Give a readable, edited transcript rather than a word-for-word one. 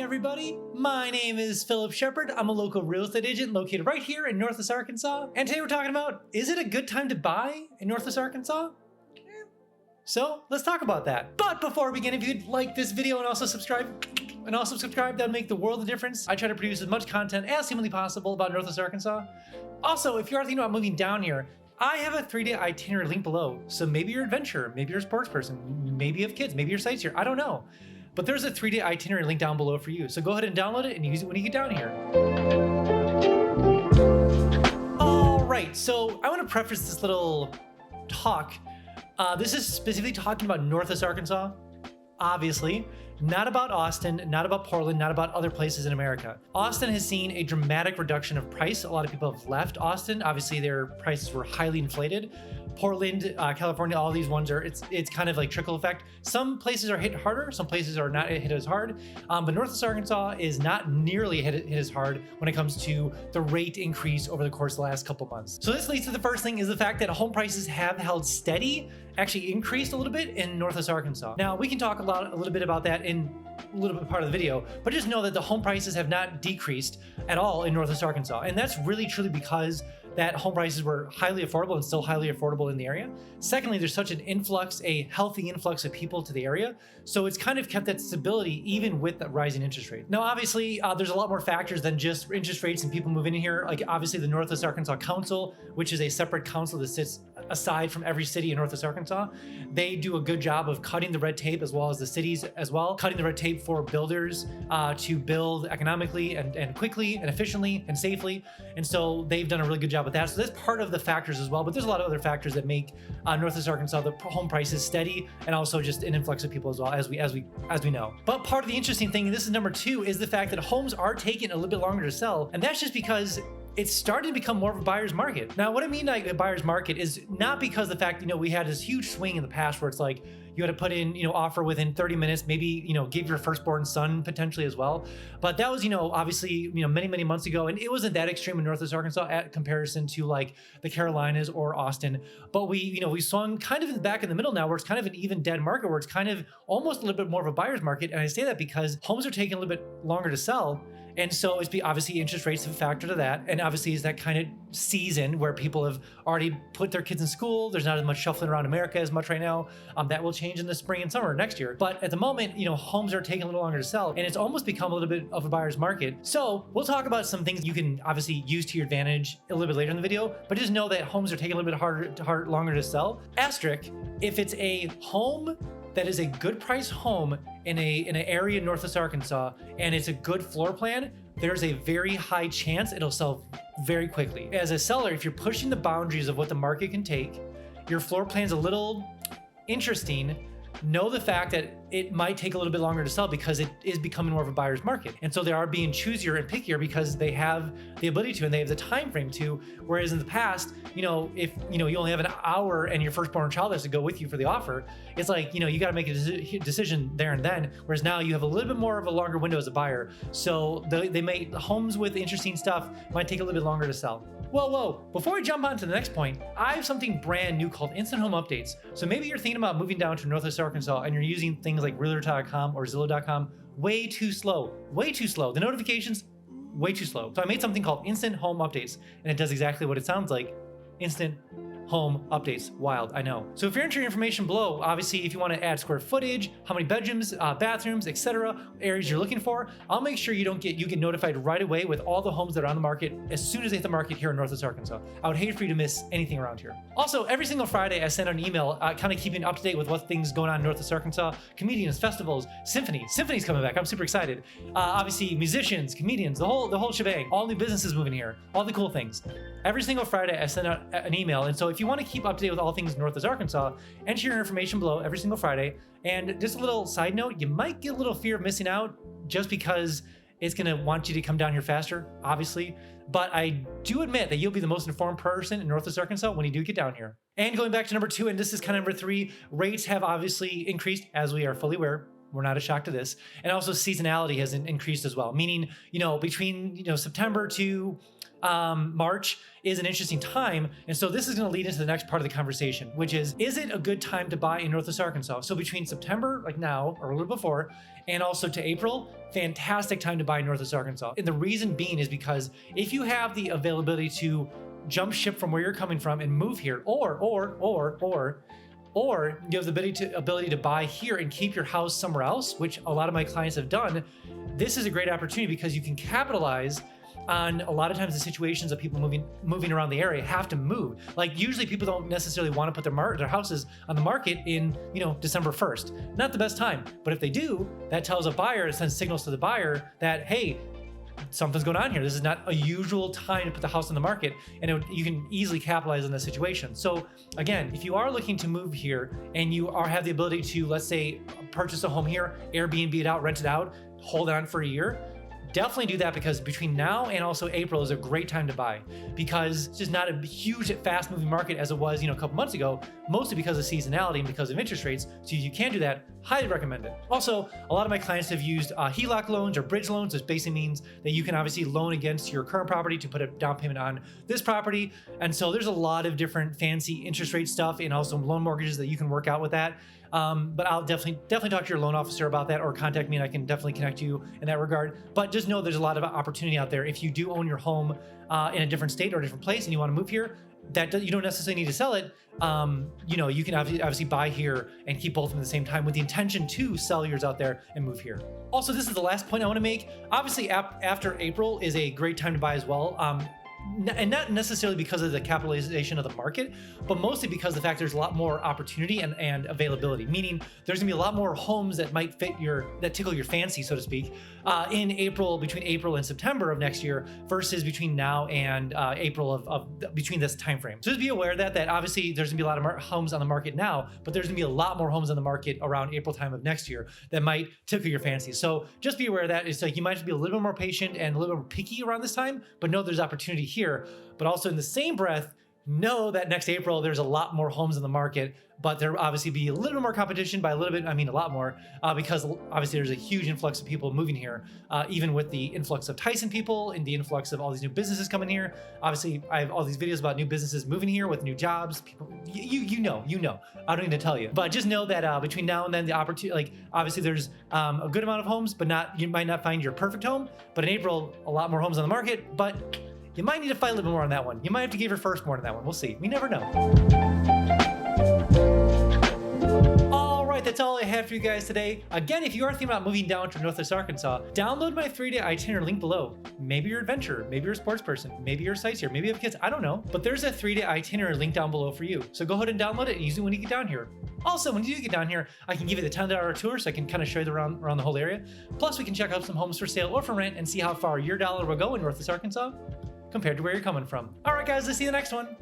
everybody. My name is Phillip Shepard. I'm a local real estate agent located right here in Northwest Arkansas. And today we're talking about, is it a good time to buy in Northwest Arkansas? So let's talk about that. But before we begin, if you'd like this video and also subscribe, that'd make the world of difference. I try to produce as much content as humanly possible about Northwest Arkansas. Also, if you are thinking about moving down here, I have a 3-day itinerary link below. So maybe you're an adventurer, maybe you're a sports person, maybe you have kids, maybe you're Sightseer, I don't know. But there's a 3-day itinerary link down below for you. So go ahead and download it and use it when you get down here. All right, so I want to preface this little talk. This is specifically talking about Northwest Arkansas, obviously. Not about Austin, not about Portland, not about other places in America. Austin has seen a dramatic reduction of price. A lot of people have left Austin. Obviously, their prices were highly inflated. Portland, California, all these ones are, it's kind of like trickle effect. Some places are hit harder, some places are not hit as hard. But Northwest Arkansas is not nearly hit as hard when it comes to the rate increase over the course of the last couple months. So this leads to the first thing is the fact that home prices have held steady, actually increased a little bit in Northwest Arkansas. Now we can talk a little bit about that in a little bit part of the video, but just know that the home prices have not decreased at all in Northwest Arkansas. And that's really truly because that home prices were highly affordable and still highly affordable in the area. Secondly, there's such an influx, a healthy influx of people to the area. So it's kind of kept that stability even with the rising interest rate. Now, obviously, there's a lot more factors than just interest rates and people moving in here. Like obviously the Northwest Arkansas Council, which is a separate council that sits aside from every city in Northwest Arkansas. They do a good job of cutting the red tape as well as the cities as well, cutting the red tape for builders to build economically and quickly and efficiently and safely. And so they've done a really good job with that. So that's part of the factors as well, but there's a lot of other factors that make Northwest Arkansas, the home prices steady and also just an influx of people as well, as we know. But part of the interesting thing, and this is number 2, is the fact that homes are taking a little bit longer to sell. And that's just because it's starting to become more of a buyer's market. Now, what I mean by a buyer's market is not because the fact, we had this huge swing in the past where it's like, you had to put in, offer within 30 minutes, maybe, give your firstborn son potentially as well. But that was, obviously, many, many months ago. And it wasn't that extreme in Northwest Arkansas at comparison to like the Carolinas or Austin. But we swung kind of back in the middle now where it's kind of an even dead market where it's kind of almost a little bit more of a buyer's market. And I say that because homes are taking a little bit longer to sell. And so it's obviously interest rates have a factor to that. And obviously is that kind of season where people have already put their kids in school. There's not as much shuffling around America as much right now. That will change in the spring and summer next year. But at the moment, homes are taking a little longer to sell and it's almost become a little bit of a buyer's market. So we'll talk about some things you can obviously use to your advantage a little bit later in the video, but just know that homes are taking a little bit longer to sell. Asterisk, if it's a home that is a good price home in an area in Northwest Arkansas and it's a good floor plan, there's a very high chance it'll sell very quickly. As a seller, if you're pushing the boundaries of what the market can take, your floor plan's a little interesting, know the fact that it might take a little bit longer to sell because it is becoming more of a buyer's market. And so they are being choosier and pickier because they have the ability to and they have the time frame to. Whereas in the past, if you only have an hour and your firstborn child has to go with you for the offer, it's like, you got to make a decision there and then. Whereas now you have a little bit more of a longer window as a buyer. So the homes with interesting stuff might take a little bit longer to sell. Whoa, before we jump on to the next point, I have something brand new called Instant Home Updates. So maybe you're thinking about moving down to Northwest Arkansas and you're using things like realtor.com or Zillow.com way too slow. The notifications, way too slow. So I made something called Instant Home Updates and it does exactly what it sounds like. Instant Home Updates. Wild, I know. So if you're entering information below, obviously if you want to add square footage, how many bedrooms, bathrooms, etc., areas you're looking for, I'll make sure you get notified right away with all the homes that are on the market as soon as they hit the market here in Northwest Arkansas. I would hate for you to miss anything around here. Also, every single Friday I send out an email kind of keeping up to date with what things going on in Northwest Arkansas, comedians, festivals, symphony's coming back. I'm super excited. Obviously musicians, comedians, the whole shebang, all new businesses moving here, all the cool things. Every single Friday I send out an email. And so if you want to keep up to date with all things Northwest Arkansas, enter your information below every single Friday. And just a little side note, you might get a little fear of missing out just because it's going to want you to come down here faster, obviously. But I do admit that you'll be the most informed person in Northwest Arkansas when you do get down here. And going back to number 2, and this is kind of number 3, rates have obviously increased, as we are fully aware. We're not a shock to this. And also seasonality has increased as well, meaning, between, September to March is an interesting time. And so this is going to lead into the next part of the conversation, which is it a good time to buy in Northwest Arkansas? So between September, like now, or a little before, and also to April, fantastic time to buy in Northwest Arkansas. And the reason being is because if you have the availability to jump ship from where you're coming from and move here, or you have the ability to buy here and keep your house somewhere else, which a lot of my clients have done, this is a great opportunity because you can capitalize on a lot of times the situations of people moving around the area have to move. Like usually people don't necessarily want to put their houses on the market in, December 1st. Not the best time, but if they do, that tells a buyer, it sends signals to the buyer that, hey, something's going on here. This is not a usual time to put the house on the market, and you can easily capitalize on this situation. So again, if you are looking to move here and you have the ability to, let's say, purchase a home here, Airbnb it out, rent it out, hold on for a year, definitely do that, because between now and also April is a great time to buy, because it's just not a huge fast moving market as it was a couple months ago, mostly because of seasonality and because of interest rates. So if you can do that, highly recommend it. Also, a lot of my clients have used HELOC loans or bridge loans, which basically means that you can obviously loan against your current property to put a down payment on this property. And so there's a lot of different fancy interest rate stuff and also loan mortgages that you can work out with that. But I'll definitely talk to your loan officer about that, or contact me and I can definitely connect you in that regard. But just know there's a lot of opportunity out there. If you do own your home in a different state or a different place and you want to move here, you don't necessarily need to sell it. You can obviously buy here and keep both of them at the same time with the intention to sell yours out there and move here. Also, this is the last point I want to make. Obviously, after April is a great time to buy as well. And not necessarily because of the capitalization of the market, but mostly because of the fact there's a lot more opportunity and availability, meaning there's gonna be a lot more homes that might that tickle your fancy, so to speak, in between April and September of next year versus between now and April between this time frame. So just be aware that obviously there's gonna be a lot of homes on the market now, but there's gonna be a lot more homes on the market around April time of next year that might tickle your fancy. So just be aware that it's like you might have to be a little bit more patient and a little bit more picky around this time, but know there's opportunity here. But also in the same breath, know that next April there's a lot more homes in the market, but there will obviously be a little bit more competition. By a little bit, I mean a lot more, because obviously there's a huge influx of people moving here, even with the influx of Tyson people and the influx of all these new businesses coming here. Obviously, I have all these videos about new businesses moving here with new jobs. People, you know, I don't need to tell you, but just know that between now and then, the opportunity, obviously there's a good amount of homes, but you might not find your perfect home. But in April, a lot more homes on the market, but you might need to fight a little bit more on that one. You might have to give your first more on that one. We'll see. We never know. All right, that's all I have for you guys today. Again, if you are thinking about moving down to Northwest Arkansas, download my 3-day itinerary link below. Maybe you're an adventurer, maybe you're a sports person, maybe you're a sightseer, maybe you have kids, I don't know. But there's a 3-day itinerary link down below for you. So go ahead and download it and use it when you get down here. Also, when you do get down here, I can give you the $10 tour so I can kind of show you around the whole area. Plus, we can check out some homes for sale or for rent and see how far your dollar will go in Northwest Arkansas compared to where you're coming from. All right, guys, let's see you in the next one.